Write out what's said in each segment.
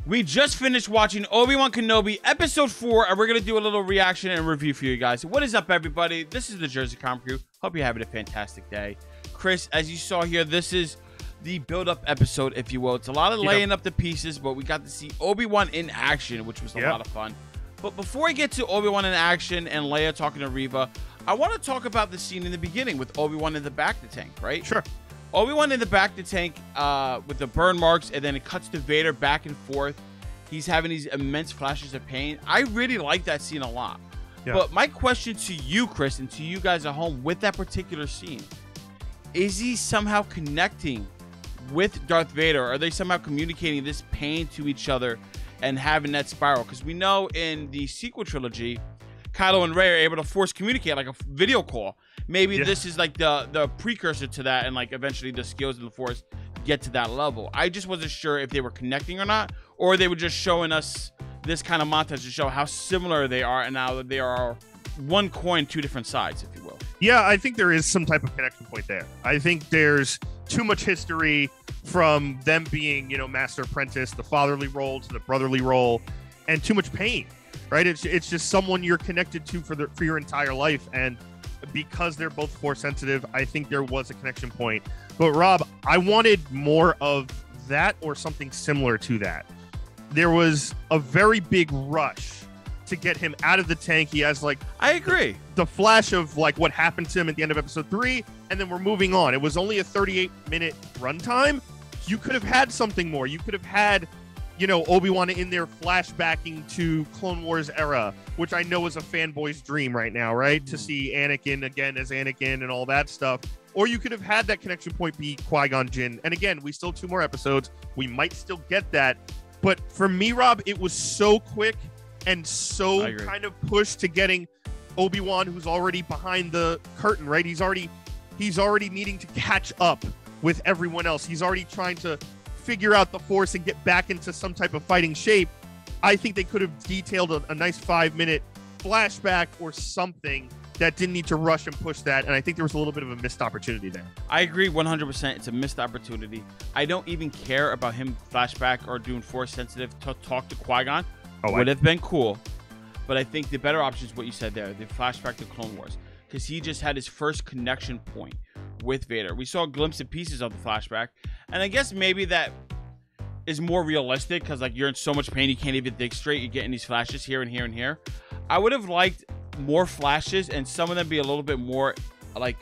We just finished watching Obi-Wan Kenobi Episode 4, and we're going to do a little reaction and review for you guys. What is up, everybody? This is the Jersey Com Crew. Hope you're having a fantastic day. Chris, as you saw here, this is the build-up episode, if you will. It's a lot of laying up the pieces, but we got to see Obi-Wan in action, which was a lot of fun. But before I get to Obi-Wan in action and Leia talking to Riva, I want to talk about the scene in the beginning with Obi-Wan in the back of the tank, right? Sure. Obi-Wan in the back of the tank with the burn marks, and then it cuts to Vader back and forth. He's having these immense flashes of pain. I really like that scene a lot. Yeah. But my question to you, Chris, and to you guys at home with that particular scene, is he somehow connecting with Darth Vader? Are they somehow communicating this pain to each other and having that spiral? Because we know in the sequel trilogy, Kylo and Rey are able to force communicate like a video call. Maybe this is like the precursor to that, and like eventually the skills of the Force get to that level. I just wasn't sure if they were connecting or not, or they were just showing us this kind of montage to show how similar they are, and now that they are one coin, two different sides, if you will. Yeah, I think there is some type of connection point there. I think there's too much history from them being, you know, master apprentice, the fatherly role to the brotherly role, and too much pain, right? It's just someone you're connected to for your entire life, and because they're both Force sensitive, I think there was a connection point. But Rob, I wanted more of that or something similar to that. There was a very big rush to get him out of the tank. He has like, I agree, the flash of like what happened to him at the end of episode 3, and then we're moving on. It was only a 38-minute runtime. You could have had something more. You could have had, you know, Obi-Wan in there flashbacking to Clone Wars era, which I know is a fanboy's dream right now, right? To see Anakin again as Anakin and all that stuff. Or you could have had that connection point be Qui-Gon Jinn. And again, we still have 2 more episodes. We might still get that. But for me, Rob, it was so quick and so kind of pushed to getting Obi-Wan, who's already behind the curtain, right? He's already needing to catch up with everyone else. He's already trying to figure out the Force and get back into some type of fighting shape. I think they could have detailed a nice 5-minute flashback or something that didn't need to rush and push that, and I think there was a little bit of a missed opportunity there. I agree 100%. It's a missed opportunity. I don't even care about him flashback or doing Force sensitive to talk to Qui-Gon. Would have been cool, but I think the better option is what you said there, the flashback to Clone Wars, because he just had his first connection point with Vader. We saw a glimpse of pieces of the flashback, and I guess maybe that is more realistic because like you're in so much pain you can't even think straight. You're getting these flashes here and here and here. I would have liked more flashes and some of them be a little bit more like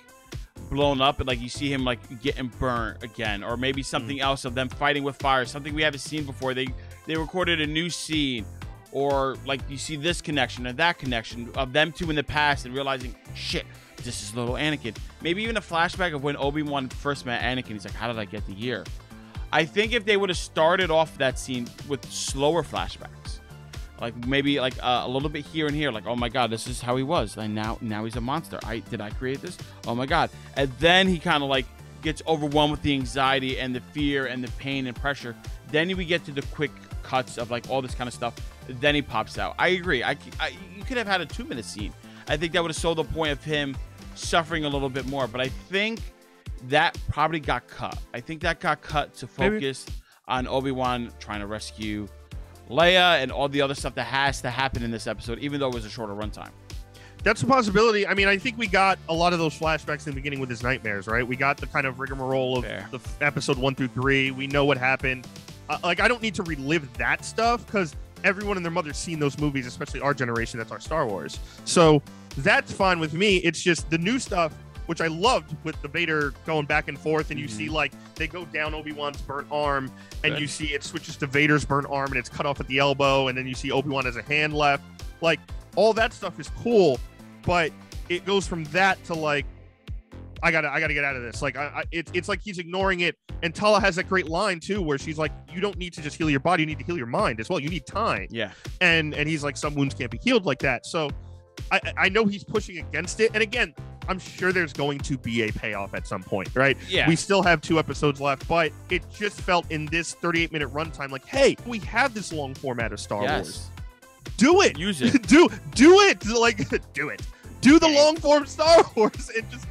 blown up, and like you see him like getting burnt again, or maybe something else of them fighting with fire, something we haven't seen before. They recorded a new scene, or like you see this connection and that connection of them two in the past and realizing, shit, this is little Anakin. Maybe even a flashback of when Obi-Wan first met Anakin. He's like, how did I get to here? I think if they would have started off that scene with slower flashbacks, like maybe like a little bit here and here, like, oh my god, this is how he was, and now he's a monster. Did I create this? Oh my god. And then he kind of like gets overwhelmed with the anxiety and the fear and the pain and pressure. Then we get to the quick cuts of like all this kind of stuff. Then he pops out. I agree. You could have had a 2-minute scene. I think that would have sold the point of him suffering a little bit more, but I think that probably got cut. I think that got cut to focus on Obi-Wan trying to rescue Leia and all the other stuff that has to happen in this episode, even though it was a shorter runtime. That's a possibility. I mean, I think we got a lot of those flashbacks in the beginning with his nightmares, right? We got the kind of rigmarole of the episode 1 through 3. We know what happened. Like, I don't need to relive that stuff because everyone and their mother's seen those movies, especially our generation. That's our Star Wars. So that's fine with me. It's just the new stuff, which I loved with the Vader going back and forth, and you see like they go down Obi-Wan's burnt arm, and you see it switches to Vader's burnt arm, and it's cut off at the elbow, and then you see Obi-Wan has a hand left. Like, all that stuff is cool, but it goes from that to like, I gotta get out of this. Like, it's like he's ignoring it. And Tala has that great line too, where she's like, "You don't need to just heal your body; you need to heal your mind as well. You need time." Yeah. And he's like, "Some wounds can't be healed like that." So I know he's pushing against it. And again, I'm sure there's going to be a payoff at some point, right? Yeah. We still have 2 episodes left, but it just felt in this 38-minute runtime like, hey, we have this long format of Star Wars. Do it. Use it. do it. Like, do it. Do the long form Star Wars and just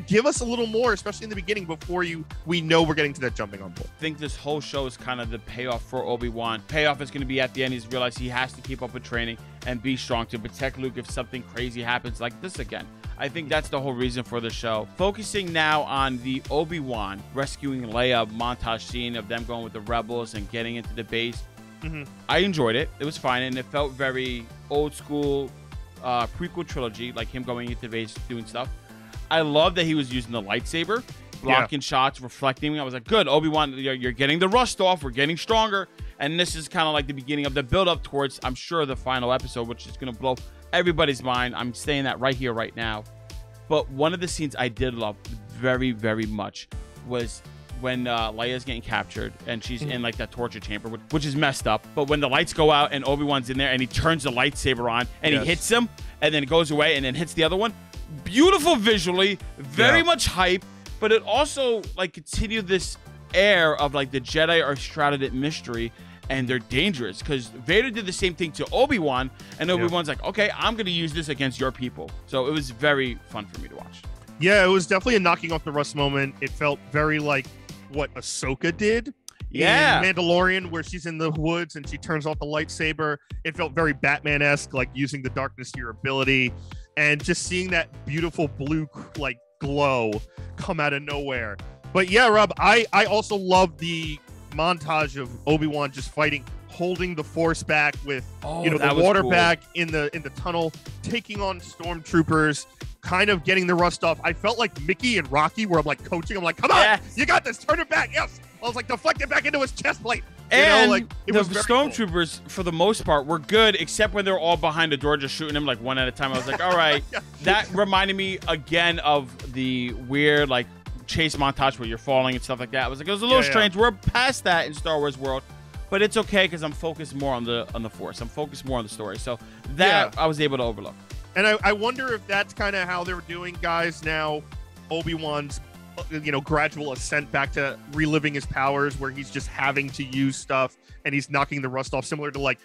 give us a little more, especially in the beginning before we know we're getting to that jumping on board. I think this whole show is kind of the payoff for Obi-Wan. Payoff is going to be at the end. He's realized he has to keep up with training and be strong to protect Luke if something crazy happens like this again. I think that's the whole reason for the show. Focusing now on the Obi-Wan rescuing Leia montage scene of them going with the rebels and getting into the base. I enjoyed it. It was fine, and it felt very old school prequel trilogy, like him going into the base doing stuff. I love that he was using the lightsaber, blocking shots, reflecting. I was like, good, Obi-Wan, you're getting the rust off. We're getting stronger. And this is kind of like the beginning of the build-up towards, I'm sure, the final episode, which is going to blow everybody's mind. I'm saying that right here, right now. But one of the scenes I did love very, very much was when Leia's getting captured and she's in like that torture chamber, which is messed up. But when the lights go out and Obi-Wan's in there and he turns the lightsaber on and he hits him and then it goes away and then hits the other one. Beautiful visually, very much hype, but it also like continued this air of like the Jedi are shrouded in mystery and they're dangerous, because Vader did the same thing to Obi-Wan, and Obi-Wan's like, okay, I'm going to use this against your people. So it was very fun for me to watch. Yeah, it was definitely a knocking off the rust moment. It felt very like what Ahsoka did in Mandalorian, where she's in the woods and she turns off the lightsaber. It felt very Batman-esque, like using the darkness to your ability, and just seeing that beautiful blue like glow come out of nowhere. But yeah, Rob, I also love the montage of Obi-Wan just fighting, holding the Force back with the water back in the tunnel, taking on stormtroopers, kind of getting the rust off. I felt like Mickey and Rocky, where I'm like coaching. I'm like, come on, you got this, turn it back. Yes. I was like, deflect it back into his chest plate. And the stormtroopers, for the most part, were good, except when they're all behind the door just shooting them like one at a time. I was like, all right. That reminded me again of the weird like chase montage where you're falling and stuff like that. I was like, it was a little strange. We're past that in Star Wars world, but it's okay because I'm focused more on the Force. I'm focused more on the story. So that I was able to overlook. And I wonder if that's kind of how they're doing, guys, now. Obi-Wan's gradual ascent back to reliving his powers, where he's just having to use stuff and he's knocking the rust off, similar to like,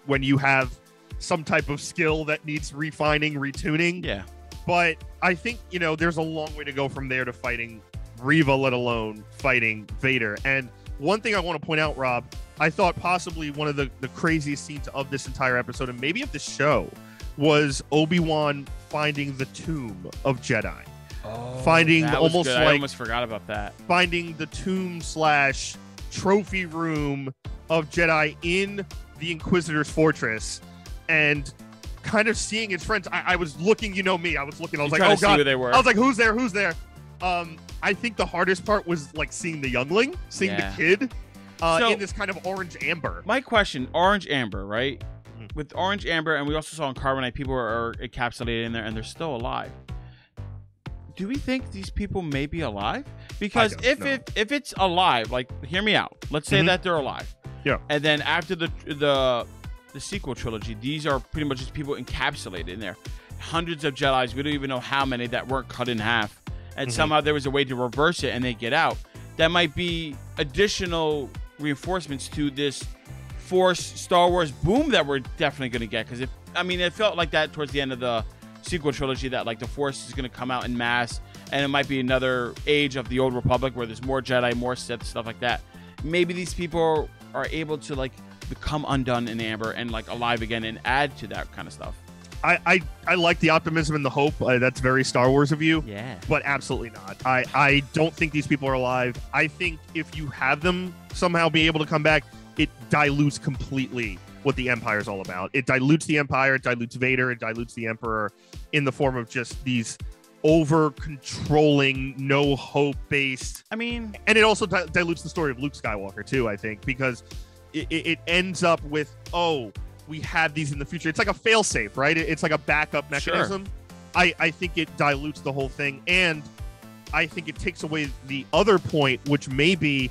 when you have some type of skill that needs refining, retuning. Yeah. But I think, there's a long way to go from there to fighting Riva, let alone fighting Vader. And one thing I want to point out, Rob, I thought possibly one of the craziest scenes of this entire episode, and maybe of the show, was Obi-Wan finding the tomb of Jedi. Finding almost like, I almost forgot about that. Finding the tomb / trophy room of Jedi in the Inquisitor's fortress, and kind of seeing his friends. I was looking, me. I was looking. I was like, oh god. I was like, who's there? Who's there? I think the hardest part was like seeing the youngling, seeing the kid in this kind of orange amber. My question: orange amber, right? With orange amber, and we also saw in Carbonite, people are encapsulated in there, and they're still alive. Do we think these people may be alive? Because if it's alive, like, hear me out. Let's say that they're alive. Yeah. And then after the sequel trilogy, these are pretty much just people encapsulated in there. Hundreds of Jedis. We don't even know how many that weren't cut in half. And somehow there was a way to reverse it and they get out. That might be additional reinforcements to this Force Star Wars boom that we're definitely going to get. Because it felt like that towards the end of the sequel trilogy, that like the Force is going to come out in mass, and it might be another age of the Old Republic where there's more Jedi, more Sith, stuff like that. Maybe these people are able to like become undone in amber and like alive again and add to that kind of stuff. I like the optimism and the hope. That's very Star Wars of you. Yeah. But absolutely not. I don't think these people are alive. I think if you have them somehow be able to come back, it dilutes completely what the Empire is all about. It dilutes the Empire, it dilutes Vader, it dilutes the Emperor in the form of just these over-controlling, no hope-based. And it also dilutes the story of Luke Skywalker too, I think, because it ends up with, we have these in the future. It's like a fail-safe, right? It's like a backup mechanism. Sure. I think it dilutes the whole thing, and I think it takes away the other point, which may be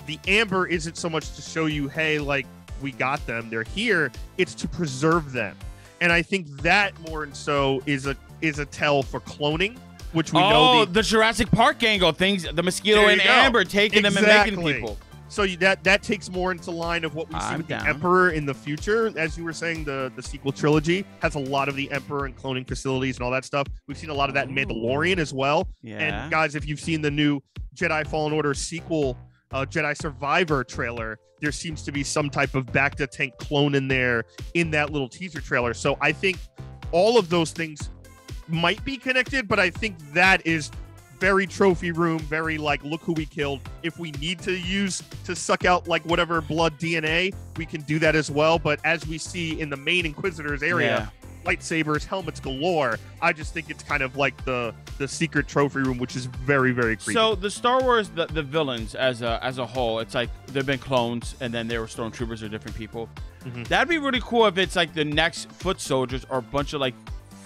the amber isn't so much to show you, hey, like, we got them, they're here. It's to preserve them, and I think that more and so is a tell for cloning, which we know the Jurassic Park angle things, the mosquito and amber taking them and making people. So that takes more into line of what we see with the Emperor in the future. As you were saying, the sequel trilogy has a lot of the Emperor and cloning facilities and all that stuff. We've seen a lot of that in Mandalorian as well. Yeah. And guys, if you've seen the new Jedi Fallen Order sequel, Jedi Survivor trailer, there seems to be some type of Bacta tank clone in there in that little teaser trailer. So I think all of those things might be connected, but I think that is very trophy room, very like, look who we killed. If we need to use to suck out like whatever blood DNA, we can do that as well. But as we see in the main Inquisitors area, lightsabers, helmets galore. I just think it's kind of like the secret trophy room, which is very, very creepy. So the Star Wars, the villains as a whole, it's like they've been clones and then they were stormtroopers or different people. That'd be really cool if it's like the next foot soldiers or a bunch of like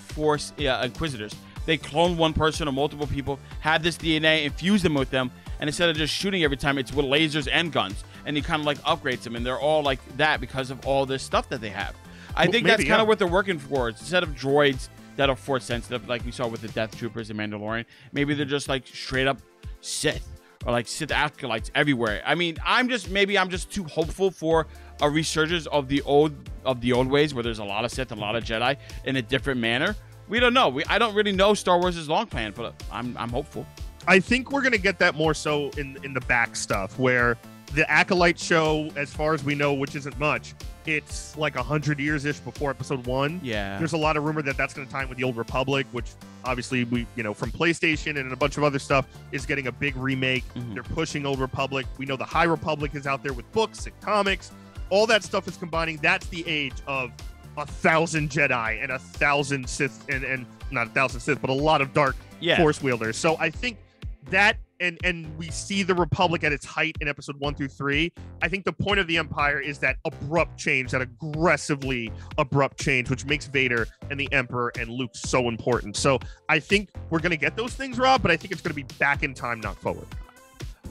Force Inquisitors. They clone one person or multiple people, had this DNA, infuse them with them, and instead of just shooting every time, it's with lasers and guns, and he kind of like upgrades them, and they're all like that because of all this stuff that they have. I think that's kind of what they're working for. Instead of droids that are force sensitive, like we saw with the Death Troopers in Mandalorian, maybe they're just like straight up Sith or like Sith acolytes everywhere. I mean, I'm just too hopeful for a resurgence of the old ways where there's a lot of Sith and a lot of Jedi in a different manner. We don't know. I don't really know Star Wars' long plan, but I'm hopeful. I think we're going to get that more so in the back stuff, where the Acolyte show, as far as we know, which isn't much, it's like 100 years-ish before Episode 1. Yeah. There's a lot of rumor that that's going to tie in with the Old Republic, which obviously we, from PlayStation and a bunch of other stuff, is getting a big remake. They're pushing Old Republic. We know the High Republic is out there with books and comics. All that stuff is combining. That's the age of 1,000 Jedi and 1,000 Sith, and not 1,000 Sith, but a lot of dark Force wielders. So I think that, and we see the Republic at its height in Episode 1 through 3. I think the point of the Empire is that abrupt change, that aggressively abrupt change, which makes Vader and the Emperor and Luke so important. So I think we're going to get those things, Rob, but I think it's going to be back in time, not forward.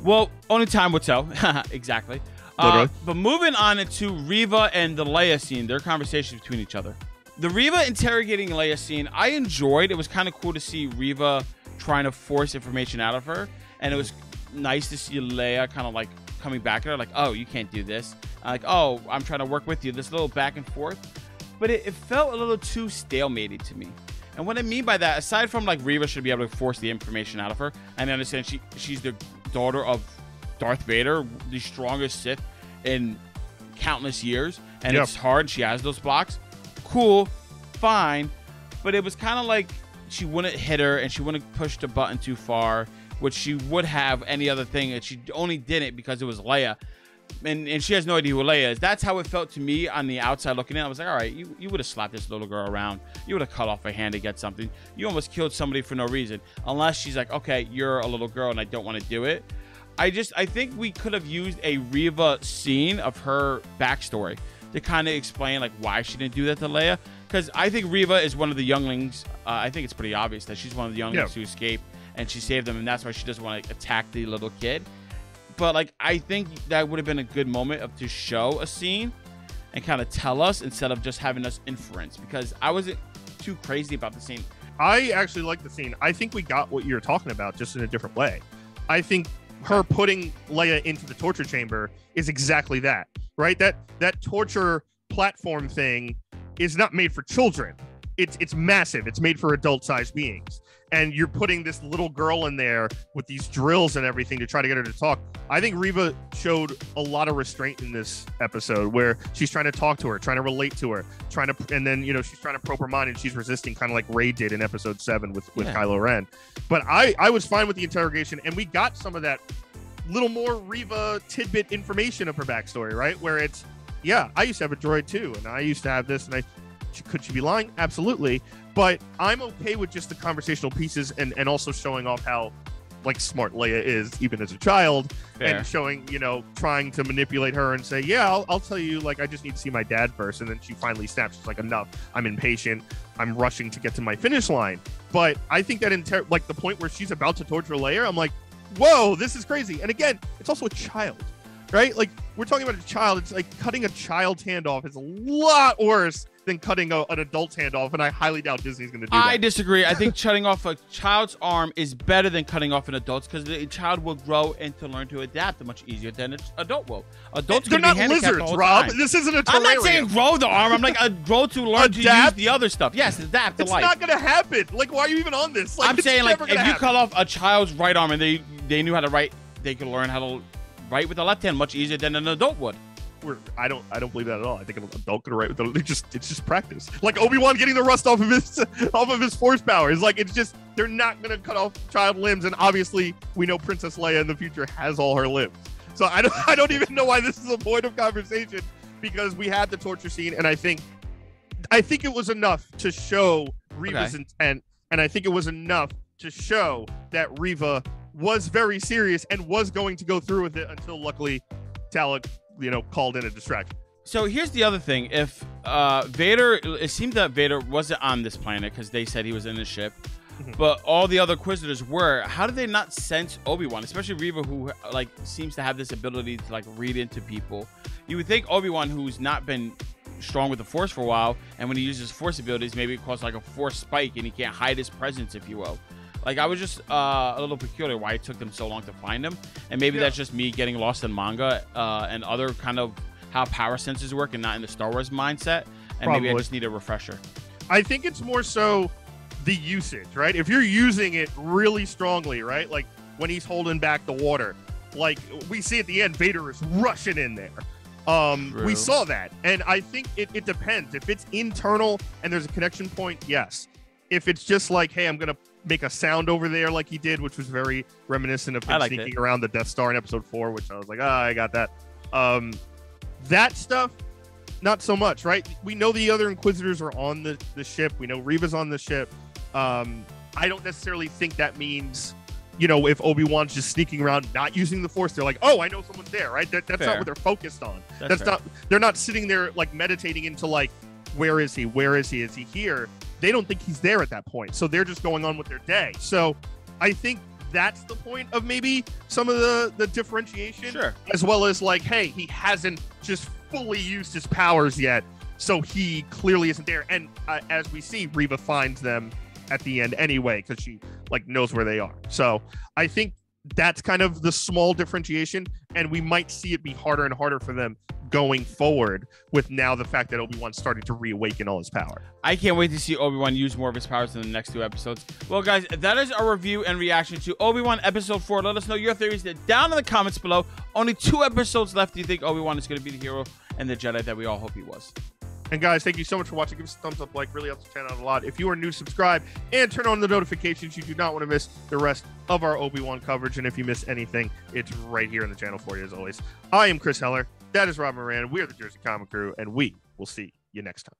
Well, only time will tell. Exactly. But moving on into Riva and the Leia scene, their conversation between each other. The Riva interrogating Leia scene, I enjoyed. It was kind of cool to see Riva trying to force information out of her. And it was nice to see Leia kind of like coming back at her, like, oh, you can't do this. Like, oh, I'm trying to work with you. This little back and forth. But it felt a little too stalemated to me. And what I mean by that, aside from like Riva should be able to force the information out of her, and I understand she's the daughter of Darth Vader, the strongest Sith in countless years, and it's hard. She has those blocks. Cool, fine, but it was kind of like she wouldn't hit her and she wouldn't push the button too far, which she would have any other thing, and she only did it because it was Leia, and she has no idea who Leia is. That's how it felt to me on the outside looking in. I was like, all right, you would have slapped this little girl around. You would have cut off a hand to get something. You almost killed somebody for no reason, unless she's like, okay, you're a little girl and I don't want to do it. I think we could have used a Riva scene of her backstory to kind of explain like why she didn't do that to Leia. Because I think Riva is one of the younglings. I think it's pretty obvious that she's one of the younglings who escaped and she saved them, and that's why she doesn't want to attack the little kid. But like, I think that would have been a good moment to show a scene and kind of tell us instead of just having us inference, because I wasn't too crazy about the scene. I actually like the scene. I think we got what you're talking about, just in a different way. I think her putting Leia into the torture chamber is exactly that, right? That torture platform thing is not made for children. It's massive. It's made for adult-sized beings. And you're putting this little girl in there with these drills and everything to try to get her to talk. I think Riva showed a lot of restraint in this episode, where she's trying to talk to her, trying to relate to her, and then, she's trying to probe her mind, and she's resisting, kind of like Rey did in Episode 7 with Kylo Ren. But I was fine with the interrogation, and we got some of that little more Riva tidbit information of her backstory, right? Where it's, I used to have a droid too, and I used to have this, and could she be lying? Absolutely. But I'm okay with just the conversational pieces and also showing off how like smart Leia is even as a child. Fair. And showing, trying to manipulate her and say, I'll tell you, like, I just need to see my dad first. And then she finally snaps. She's like, enough. I'm impatient. I'm rushing to get to my finish line. But I think that like the point where she's about to torture Leia, I'm like, whoa, this is crazy. And again, it's also a child, right? Like, we're talking about a child. It's like cutting a child's hand off is a lot worse than cutting an adult's hand off, and I highly doubt Disney's going to do that. I disagree. I think cutting off a child's arm is better than cutting off an adult's, because the child will grow and to learn to adapt much easier than an adult will. Adults They're not lizards, Rob. Time. This isn't a terrarium. I'm not saying grow the arm. I'm like grow to learn to use the other stuff. Yes, adapt to life. It's not going to happen. Like, why are you even on this? Like, I'm saying, like, if you cut off a child's right arm and they knew how to write, they could learn how to write with the left hand much easier than an adult would. I don't believe that at all. I think an adult could write with it's just practice. Like Obi-Wan getting the rust off of his force powers. Like, it's just, they're not gonna cut off child limbs, and obviously we know Princess Leia in the future has all her limbs. So I don't even know why this is a point of conversation, because we had the torture scene, and I think it was enough to show Riva's intent, and I think it was enough to show that Riva was very serious and was going to go through with it until luckily Talek called in a distraction. So here's the other thing. If it seemed that Vader wasn't on this planet because they said he was in the ship, but all the other Inquisitors were, how did they not sense Obi-Wan, especially Riva, who like seems to have this ability to like read into people? You would think Obi-Wan, who's not been strong with the Force for a while, and when he uses Force abilities, maybe it causes like a Force spike and he can't hide his presence, if you will. Like, I was just a little peculiar why it took them so long to find him. And maybe that's just me getting lost in manga and other kind of how power sensors work and not in the Star Wars mindset. And maybe I just need a refresher. I think it's more so the usage, right? If you're using it really strongly, right? Like when he's holding back the water, like we see at the end, Vader is rushing in there. We saw that. And I think it depends. If it's internal and there's a connection point, yes. If it's just like, hey, I'm going to make a sound over there like he did, which was very reminiscent of him sneaking around the Death Star in episode 4, which I was like, I got that. That stuff, not so much, right? We know the other Inquisitors are on the ship. We know Riva's on the ship. I don't necessarily think that means, if Obi-Wan's just sneaking around, not using the Force, they're like, oh, I know someone's there, right? That's not what they're focused on. They're not sitting there like meditating into like, where is he? Where is he? Is he here? They don't think he's there at that point. So they're just going on with their day. So I think that's the point of maybe some of the differentiation. Sure. As well as like, hey, he hasn't just fully used his powers yet. So he clearly isn't there. And as we see, Riva finds them at the end anyway, because she like knows where they are. So I think that's kind of the small differentiation. And we might see it be harder and harder for them going forward with now the fact that Obi-Wan's starting to reawaken all his power. I can't wait to see Obi-Wan use more of his powers in the next 2 episodes. Well, guys, that is our review and reaction to Obi-Wan Episode 4. Let us know your theories down in the comments below. Only 2 episodes left. Do you think Obi-Wan is going to be the hero and the Jedi that we all hope he was? And guys, thank you so much for watching. Give us a thumbs up, like, really helps the channel out a lot. If you are new, subscribe and turn on the notifications. You do not want to miss the rest of our Obi-Wan coverage. And if you miss anything, it's right here in the channel for you, as always. I am Chris Heller. That is Rob Moran. We are the Jersey Comic Crew, and we will see you next time.